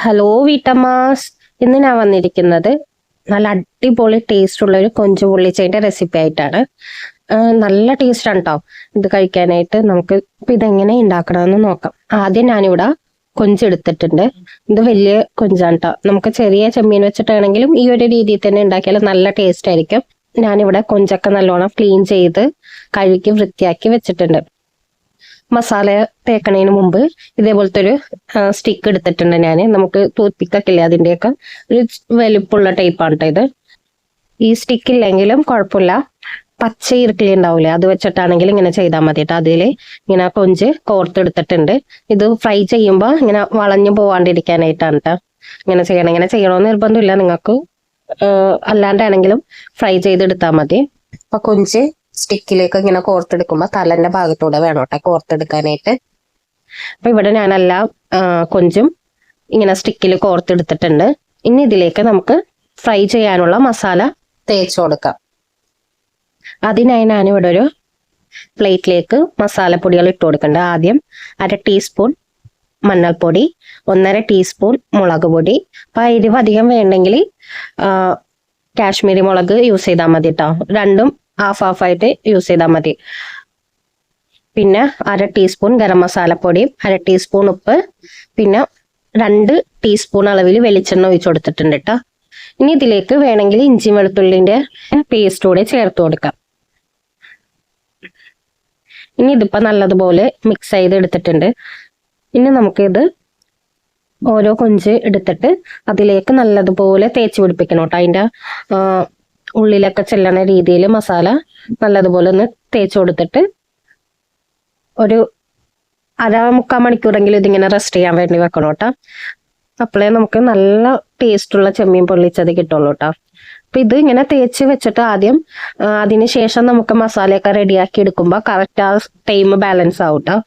Hello വീട്ടമ്മാസ്, ഇന്ന് ഞാൻ വന്നിരിക്കുന്നത് നല്ല അടിപൊളി ടേസ്റ്റ് ഉള്ള ഒരു കൊഞ്ച് പൊള്ളിച്ചതിന്റെ റെസിപ്പി ആയിട്ടാണ്. നല്ല ടേസ്റ്റ് ആണ് കേട്ടോ ഇത് കഴിക്കാനായിട്ട്. നമുക്ക് ഇപ്പൊ ഇതെങ്ങനെ ഉണ്ടാക്കണമെന്ന് നോക്കാം. ആദ്യം ഞാനിവിടെ കൊഞ്ച് എടുത്തിട്ടുണ്ട്. ഇത് വലിയ കൊഞ്ചാണ് കേട്ടോ. നമുക്ക് ചെറിയ ചെമ്മീൻ വെച്ചിട്ടാണെങ്കിലും ഈ ഒരു രീതിയിൽ തന്നെ ഉണ്ടാക്കിയാൽ നല്ല ടേസ്റ്റ് ആയിരിക്കും. ഞാനിവിടെ കൊഞ്ചൊക്കെ നല്ലോണം ക്ലീൻ ചെയ്ത് കഴുകി വൃത്തിയാക്കി വെച്ചിട്ടുണ്ട്. മസാല തേക്കണതിന് മുമ്പ് ഇതേപോലത്തെ ഒരു സ്റ്റിക്ക് എടുത്തിട്ടുണ്ട് ഞാൻ. നമുക്ക് ടൂത്ത് പിക്കൊക്കെ ഇല്ലേ, അതിൻ്റെയൊക്കെ ഒരു വലുപ്പമുള്ള ടൈപ്പാണ് കേട്ടോ ഇത്. ഈ സ്റ്റിക്ക് ഇല്ലെങ്കിലും കുഴപ്പമില്ല, പച്ച ഇറുക്കിലി ഉണ്ടാവില്ലേ, അത് വെച്ചിട്ടാണെങ്കിൽ ഇങ്ങനെ ചെയ്താൽ മതി കേട്ടോ. അതിൽ ഇങ്ങനെ കൊഞ്ച് കോർത്തെടുത്തിട്ടുണ്ട്. ഇത് ഫ്രൈ ചെയ്യുമ്പോൾ ഇങ്ങനെ വളഞ്ഞു പോവാണ്ടിരിക്കാനായിട്ടാണ് കേട്ടോ ഇങ്ങനെ ചെയ്യണം. ഇങ്ങനെ ചെയ്യണമെന്ന് നിർബന്ധമില്ല, നിങ്ങൾക്ക് അല്ലാണ്ടാണെങ്കിലും ഫ്രൈ ചെയ്തെടുത്താൽ മതി. അപ്പൊ കൊഞ്ച് സ്റ്റിക്കിലേക്ക് ഇങ്ങനെ കോർത്തെടുക്കുമ്പോൾ തലന്റെ ഭാഗത്തൂടെ വേണം കേട്ടോ കോർത്തെടുക്കാനായിട്ട്. അപ്പൊ ഇവിടെ ഞാനെല്ലാം കൊഞ്ചും ഇങ്ങനെ സ്റ്റിക്കിൽ കോർത്തെടുത്തിട്ടുണ്ട്. ഇനി ഇതിലേക്ക് നമുക്ക് ഫ്രൈ ചെയ്യാനുള്ള മസാല തേച്ച് കൊടുക്കാം. അതിനായി ഞാനിവിടെ ഒരു പ്ലേറ്റിലേക്ക് മസാലപ്പൊടികൾ ഇട്ട് കൊടുക്കുന്നുണ്ട്. ആദ്യം 1/2 ടീസ്പൂൺ മഞ്ഞൾപ്പൊടി, 1/2 ടീസ്പൂൺ മുളക് പൊടി. അപ്പൊ എരിവ് അധികം വേണ്ടെങ്കിൽ കാശ്മീരി മുളക് യൂസ് ചെയ്താൽ മതി കേട്ടോ. രണ്ടും ഹാഫ് ആയിട്ട് യൂസ് ചെയ്താൽ മതി. പിന്നെ 1/2 ടീസ്പൂൺ ഗരം മസാലപ്പൊടി, 1/2 ടീസ്പൂൺ ഉപ്പ്, പിന്നെ 2 ടീസ്പൂൺ അളവിൽ വെളിച്ചെണ്ണ ഒഴിച്ചു കൊടുത്തിട്ടുണ്ട് കേട്ടോ. ഇനി ഇതിലേക്ക് വേണമെങ്കിൽ ഇഞ്ചി വെളുത്തുള്ളിന്റെ പേസ്റ്റ് കൂടെ ചേർത്ത് കൊടുക്കാം. ഇനി ഇതിപ്പോ നല്ലതുപോലെ മിക്സ് ചെയ്ത് എടുത്തിട്ടുണ്ട്. ഇനി നമുക്കിത് ഓരോ കൊഞ്ച് എടുത്തിട്ട് അതിലേക്ക് നല്ലതുപോലെ തേച്ച് പിടിപ്പിക്കണം കേട്ടോ. അതിന്റെ ഉള്ളിലൊക്കെ ചെല്ലണ രീതിയിൽ മസാല നല്ലതുപോലെ ഒന്ന് തേച്ച് കൊടുത്തിട്ട് ഒരു 1/2-3/4 മണിക്കൂറെങ്കിലും ഇതിങ്ങനെ റെസ്റ്റ് ചെയ്യാൻ വേണ്ടി വെക്കണം കേട്ടോ. അപ്പോഴേ നമുക്ക് നല്ല ടേസ്റ്റുള്ള ചെമ്മീൻ പൊള്ളിച്ചത് കിട്ടുള്ളൂ കേട്ടോ. അപ്പൊ ഇത് ഇങ്ങനെ തേച്ച് വെച്ചിട്ട് ആദ്യം അതിന് ശേഷം നമുക്ക് മസാലയൊക്കെ റെഡിയാക്കി എടുക്കുമ്പോൾ കറക്റ്റ് ആ ടൈം ബാലൻസ് ആവും കേട്ടോ.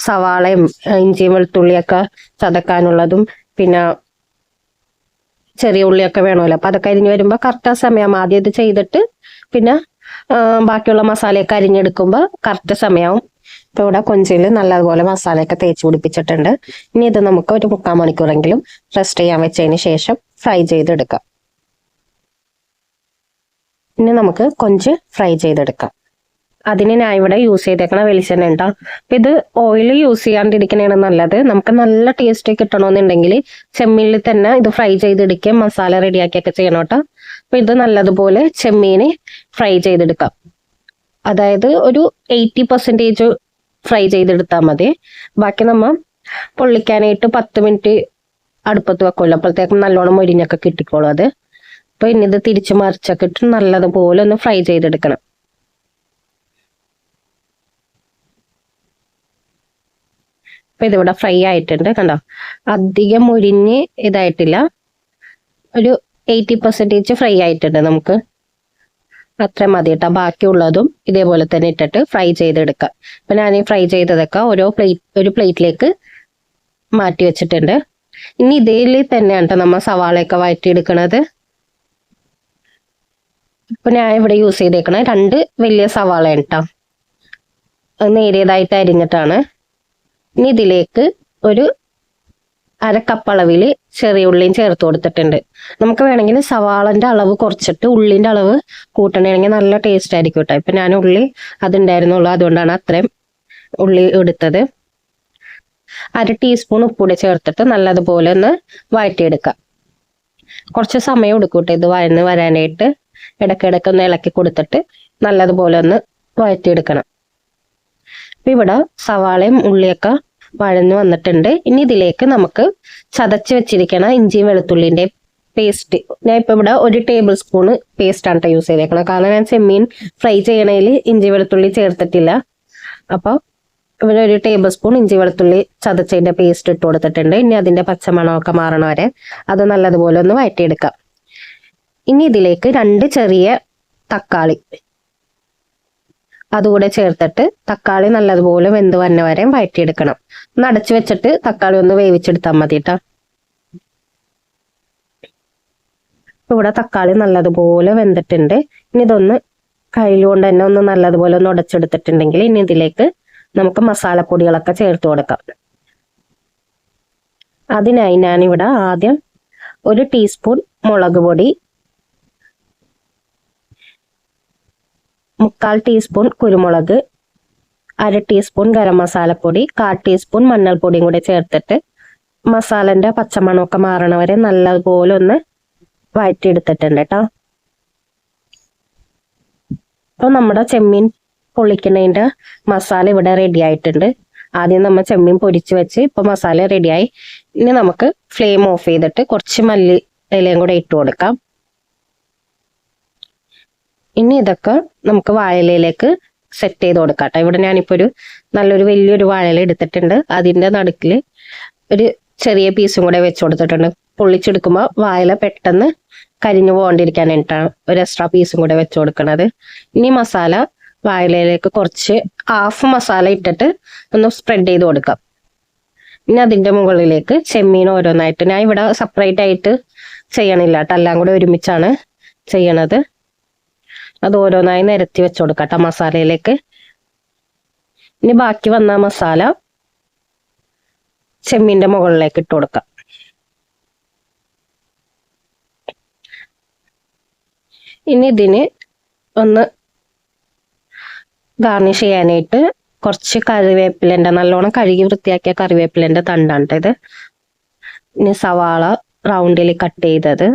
സവാളയും ഇഞ്ചിയും വെളുത്തുള്ളിയൊക്കെ ചതക്കാനുള്ളതും പിന്നെ ചെറിയ ഉള്ളിയൊക്കെ വേണമല്ലോ. അപ്പൊ അതൊക്കെ അരിഞ്ഞ് വരുമ്പോൾ കറക്റ്റ് ആ സമയം ആദ്യം ഇത് ചെയ്തിട്ട് പിന്നെ ബാക്കിയുള്ള മസാലയൊക്കെ അരിഞ്ഞെടുക്കുമ്പോൾ കറക്റ്റ് സമയമാവും. ഇപ്പൊ ഇവിടെ കൊഞ്ചിൽ നല്ലതുപോലെ മസാലയൊക്കെ തേച്ച് പിടിപ്പിച്ചിട്ടുണ്ട്. ഇനി ഇത് നമുക്ക് ഒരു 3/4 മണിക്കൂറെങ്കിലും റെസ്റ്റ് ചെയ്യാൻ വെച്ചതിന് ശേഷം ഫ്രൈ ചെയ്തെടുക്കാം. ഇനി നമുക്ക് കൊഞ്ച് ഫ്രൈ ചെയ്തെടുക്കാം. അതിന് ഞാൻ ഇവിടെ യൂസ് ചെയ്തേക്കണ വെളിച്ചെണ്ണ ഉണ്ടോ. അപ്പൊ ഇത് ഓയിൽ യൂസ് ചെയ്യാണ്ടിരിക്കണേണ് നല്ലത്. നമുക്ക് നല്ല ടേസ്റ്റ് കിട്ടണമെന്നുണ്ടെങ്കിൽ ചെമ്മീനിൽ തന്നെ ഇത് ഫ്രൈ ചെയ്തെടുക്കുക, മസാല റെഡിയാക്കിയൊക്കെ ചെയ്യണം കേട്ടോ. അപ്പൊ ഇത് നല്ലതുപോലെ ചെമ്മീന് ഫ്രൈ ചെയ്തെടുക്കാം. അതായത് ഒരു 80% ഫ്രൈ ചെയ്തെടുത്താൽ മതി. ബാക്കി നമ്മൾ പൊള്ളിക്കാനായിട്ട് 10 മിനിറ്റ് അടുപ്പത്ത് വെക്കുമല്ലോ, അപ്പോഴത്തേക്കും നല്ലോണം മൊരിഞ്ഞൊക്കെ കിട്ടിക്കോളും അത്. അപ്പൊ ഇനി ഇത് തിരിച്ചു മറിച്ചൊക്കെ ഇട്ട് നല്ലതുപോലെ ഒന്ന് ഫ്രൈ ചെയ്തെടുക്കണം. അപ്പൊ ഇതിവിടെ ഫ്രൈ ആയിട്ടുണ്ട് കണ്ടോ. അധികം മുരിഞ്ഞ് ഇതായിട്ടില്ല, ഒരു 80% ഫ്രൈ ആയിട്ടുണ്ട്. നമുക്ക് അത്ര മതി കേട്ടോ. ബാക്കിയുള്ളതും ഇതേപോലെ തന്നെ ഇട്ടിട്ട് ഫ്രൈ ചെയ്തെടുക്കാം. അപ്പൊ ഞാൻ ഈ ഫ്രൈ ചെയ്തതൊക്കെ ഒരു പ്ലേറ്റിലേക്ക് മാറ്റി വെച്ചിട്ടുണ്ട്. ഇനി ഇതിൽ തന്നെയാണ് കേട്ടോ നമ്മൾ സവാളയൊക്കെ വഴറ്റിയെടുക്കണത്. ഇപ്പൊ ഞാൻ ഇവിടെ യൂസ് ചെയ്തേക്കണ 2 വലിയ സവാള കേട്ടോ, അത് നേരിയതായിട്ട് അരിഞ്ഞിട്ടാണ്. ഇനി ഇതിലേക്ക് ഒരു 1/2 കപ്പ് അളവിൽ ചെറിയ ഉള്ളിയും ചേർത്ത് കൊടുത്തിട്ടുണ്ട്. നമുക്ക് വേണമെങ്കിൽ സവാളന്റെ അളവ് കുറച്ചിട്ട് ഉള്ളിന്റെ അളവ് കൂട്ടണമെങ്കിൽ നല്ല ടേസ്റ്റ് ആയിരിക്കും കേട്ടോ. ഇപ്പൊ ഞാൻ ഉള്ളി അതുണ്ടായിരുന്നുള്ളൂ, അതുകൊണ്ടാണ് അത്രയും ഉള്ളി എടുത്തത്. 1/2 ടീസ്പൂൺ ഉപ്പൂടെ ചേർത്തിട്ട് നല്ലതുപോലെ ഒന്ന് വഴറ്റിയെടുക്കാം. കുറച്ച് സമയം എടുക്കും കേട്ടോ ഇത് വഴന്ന് വരാനായിട്ട്. ഇടയ്ക്കിടയ്ക്ക് ഒന്ന് ഇളക്കി കൊടുത്തിട്ട് നല്ലതുപോലെ ഒന്ന് വഴറ്റിയെടുക്കണം. അപ്പൊ ഇവിടെ സവാളയും ഉള്ളിയൊക്കെ വഴന്നു വന്നിട്ടുണ്ട്. ഇനി ഇതിലേക്ക് നമുക്ക് ചതച്ച് വെച്ചിരിക്കണ ഇഞ്ചിയും വെളുത്തുള്ളിന്റെ പേസ്റ്റ്, ഞാൻ ഇപ്പൊ ഇവിടെ 1 ടേബിൾ സ്പൂണ് പേസ്റ്റ് ആണ് യൂസ് ചെയ്തേക്കണം. കാരണം ഞാൻ ചെമ്മീൻ ഫ്രൈ ചെയ്യണതിൽ ഇഞ്ചി വെളുത്തുള്ളി ചേർത്തിട്ടില്ല. അപ്പൊ ഇവിടെ 1 ടേബിൾ സ്പൂൺ ഇഞ്ചി വെളുത്തുള്ളി ചതച്ചതിന്റെ പേസ്റ്റ് ഇട്ട് കൊടുത്തിട്ടുണ്ട്. ഇനി അതിന്റെ പച്ചമണമൊക്കെ മാറണ വരെ അത് നല്ലതുപോലെ ഒന്ന് വഴറ്റിയെടുക്കാം. ഇനി ഇതിലേക്ക് 2 ചെറിയ തക്കാളി അതുകൂടെ ചേർത്തിട്ട് തക്കാളി നല്ലതുപോലെ വെന്ത് വന്ന വരെ വഴറ്റിയെടുക്കണം. ഒന്ന് അടച്ചു വെച്ചിട്ട് തക്കാളി ഒന്ന് വേവിച്ചെടുത്താൽ മതി കേട്ടോ. ഇവിടെ തക്കാളി നല്ലതുപോലെ വെന്തിട്ടുണ്ട്. ഇനി ഇതൊന്ന് കയ്യിലുകൊണ്ട് തന്നെ ഒന്ന് നല്ലതുപോലെ ഒന്ന് ഉടച്ചെടുത്തിട്ടുണ്ടെങ്കിൽ ഇനി ഇതിലേക്ക് നമുക്ക് മസാലപ്പൊടികളൊക്കെ ചേർത്ത് കൊടുക്കാം. അതിനായി ഞാനിവിടെ ആദ്യം 1 ടീസ്പൂൺ മുളക് പൊടി, 1/4 ടീസ്പൂൺ കുരുമുളക്, 1/2 ടീസ്പൂൺ ഗരം മസാലപ്പൊടി, 1/4 ടീസ്പൂൺ മഞ്ഞൾപ്പൊടിയും കൂടി ചേർത്തിട്ട് മസാലന്റെ പച്ചമണമൊക്കെ മാറണ വരെ നല്ലതുപോലെ ഒന്ന് വഴറ്റിയെടുത്തിട്ടുണ്ട് കേട്ടോ. അപ്പൊ നമ്മുടെ ചെമ്മീൻ പൊള്ളിക്കുന്നതിന്റെ മസാല ഇവിടെ റെഡി ആയിട്ടുണ്ട്. ആദ്യം നമ്മൾ ചെമ്മീൻ പൊരിച്ച് വെച്ച് ഇപ്പൊ മസാല റെഡിയായി. ഇനി നമുക്ക് ഫ്ലെയിം ഓഫ് ചെയ്തിട്ട് കുറച്ച് മല്ലി ഇലയും കൂടെ ഇട്ട് കൊടുക്കാം. ഇനി ഇതൊക്കെ നമുക്ക് വാഴയിലേക്ക് സെറ്റ് ചെയ്ത് കൊടുക്കാം കേട്ടോ. ഇവിടെ ഞാനിപ്പോ നല്ലൊരു വലിയൊരു വാഴയില എടുത്തിട്ടുണ്ട്. അതിന്റെ നടുക്കില് ഒരു ചെറിയ പീസും കൂടെ വെച്ച് കൊടുത്തിട്ടുണ്ട്. പൊള്ളിച്ചെടുക്കുമ്പോൾ വാഴയില പെട്ടെന്ന് കരിഞ്ഞു പോകാണ്ടിരിക്കാനായിട്ടാണ് ഒരു എക്സ്ട്രാ പീസും കൂടെ വെച്ച് കൊടുക്കണത്. ഇനി മസാല വാഴയിലേക്ക് കുറച്ച് ഹാഫ് മസാല ഇട്ടിട്ട് ഒന്ന് സ്പ്രെഡ് ചെയ്ത് കൊടുക്കാം. ഇനി അതിന്റെ മുകളിലേക്ക് ചെമ്മീൻ ഓരോന്നായിട്ട്, ഞാൻ ഇവിടെ സെപ്പറേറ്റ് ആയിട്ട് ചെയ്യണില്ല കേട്ടോ, എല്ലാം കൂടെ ഒരുമിച്ചാണ് ചെയ്യണത്. അത് ഓരോന്നായി നിരത്തി വെച്ച് കൊടുക്കട്ടെ മസാലയിലേക്ക്. ഇനി ബാക്കി വന്ന മസാല ചെമ്മീന്റെ മുകളിലേക്ക് ഇട്ട് കൊടുക്കാം. ഇനി ഇതിന് ഒന്ന് ഗാർണിഷ് ചെയ്യാനായിട്ട് കുറച്ച് കറിവേപ്പിലന്റെ, നല്ലോണം കഴുകി വൃത്തിയാക്കിയ കറിവേപ്പിലന്റെ തണ്ടാണ് ഇത്. ഇനി സവാള റൗണ്ടിൽ കട്ട് ചെയ്തത്,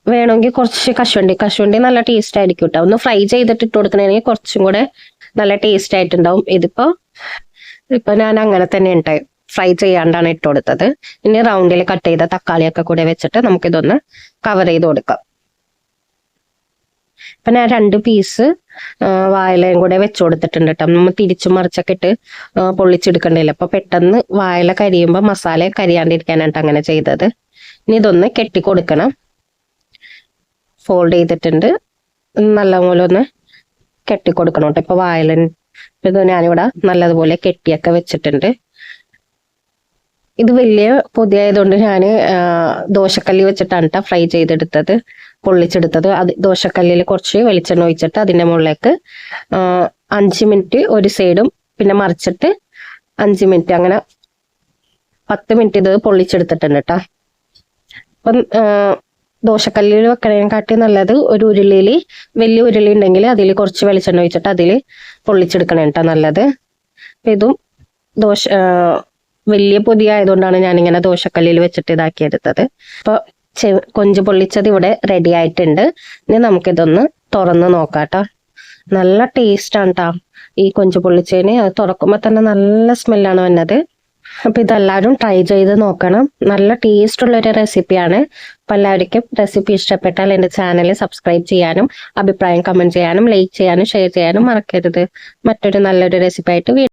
വേണമെങ്കിൽ കുറച്ച് കശുവണ്ടി നല്ല ടേസ്റ്റ് ആയിരിക്കും കേട്ടോ. ഒന്ന് ഫ്രൈ ചെയ്തിട്ട് ഇട്ട് കൊടുക്കണമെങ്കിൽ കുറച്ചും കൂടെ നല്ല ടേസ്റ്റ് ആയിട്ടുണ്ടാവും. ഇപ്പൊ ഞാൻ അങ്ങനെ തന്നെ ഉണ്ടായി, ഫ്രൈ ചെയ്യാണ്ടാണ് ഇട്ട് കൊടുത്തത്. ഇനി റൗണ്ടിൽ കട്ട് ചെയ്ത തക്കാളിയൊക്കെ കൂടെ വെച്ചിട്ട് നമുക്കിതൊന്ന് കവർ ചെയ്ത് കൊടുക്കാം. ഇപ്പൊ ഞാൻ 2 പീസ് വാഴയിലയും കൂടെ വെച്ച് കൊടുത്തിട്ടുണ്ട് കേട്ടോ. നമ്മൾ തിരിച്ചു മറിച്ചൊക്കെ ഇട്ട് പൊള്ളിച്ചെടുക്കണ്ടല്ലോ. അപ്പൊ പെട്ടെന്ന് വാഴയില കരിയുമ്പോൾ മസാല കരിയാണ്ടിരിക്കാനായിട്ട് അങ്ങനെ ചെയ്തത്. ഇനി ഇതൊന്ന് കെട്ടി കൊടുക്കണം. ഫോൾഡ് ചെയ്തിട്ടുണ്ട്, നല്ലപോലെ ഒന്ന് കെട്ടി കൊടുക്കണം കേട്ടോ. ഇപ്പൊ വാഴയില ഇത് ഞാനിവിടെ നല്ലതുപോലെ കെട്ടിയൊക്കെ വെച്ചിട്ടുണ്ട്. ഇത് വലിയ പൊതിയായതുകൊണ്ട് ഞാൻ ദോശക്കല്ല് വെച്ചിട്ടാണ് കേട്ടോ ഫ്രൈ ചെയ്തെടുത്തത്, പൊള്ളിച്ചെടുത്തത്. അത് ദോശക്കല്ലിൽ കുറച്ച് വെളിച്ചെണ്ണ ഒഴിച്ചിട്ട് അതിന്റെ മുകളിലേക്ക് 5 മിനിറ്റ് ഒരു സൈഡും പിന്നെ മറിച്ചിട്ട് 5 മിനിറ്റ്, അങ്ങനെ 10 മിനിറ്റ് ഇത് പൊള്ളിച്ചെടുത്തിട്ടുണ്ട് കേട്ടോ. അപ്പം ദോശക്കല്ലിൽ വെക്കണേക്കാട്ടി നല്ലത് ഒരു ഉരുളിയിൽ, വലിയ ഉരുളി ഉണ്ടെങ്കിൽ അതിൽ കുറച്ച് വെളിച്ചെണ്ണ ഒഴിച്ചിട്ട് അതിൽ പൊള്ളിച്ചെടുക്കണേ കേട്ടോ നല്ലത്. ഇതും വലിയ പൊതി ആയതുകൊണ്ടാണ് ഞാനിങ്ങനെ ദോശക്കല്ലിൽ വെച്ചിട്ട് ഇതാക്കിയെടുത്തത്. അപ്പൊ കൊഞ്ച് പൊള്ളിച്ചത് ഇവിടെ റെഡി ആയിട്ടുണ്ട്. ഇനി നമുക്കിതൊന്ന് തുറന്ന് നോക്കാട്ടോ. നല്ല ടേസ്റ്റ് ആണ് കേട്ടോ ഈ കൊഞ്ച് പൊള്ളിച്ചതിന്. അത് തുറക്കുമ്പോൾ തന്നെ നല്ല സ്മെല്ലാണ് വന്നത്. അപ്പൊ ഇതെല്ലാവരും ട്രൈ ചെയ്ത് നോക്കണം. നല്ല ടേസ്റ്റ് ഉള്ള ഒരു റെസിപ്പിയാണ്. അപ്പൊ എല്ലാവർക്കും റെസിപ്പി ഇഷ്ടപ്പെട്ടാൽ എൻ്റെ ചാനൽ സബ്സ്ക്രൈബ് ചെയ്യാനും അഭിപ്രായം കമന്റ് ചെയ്യാനും ലൈക്ക് ചെയ്യാനും ഷെയർ ചെയ്യാനും മറക്കരുത്. മറ്റൊരു നല്ലൊരു റെസിപ്പി ആയിട്ട്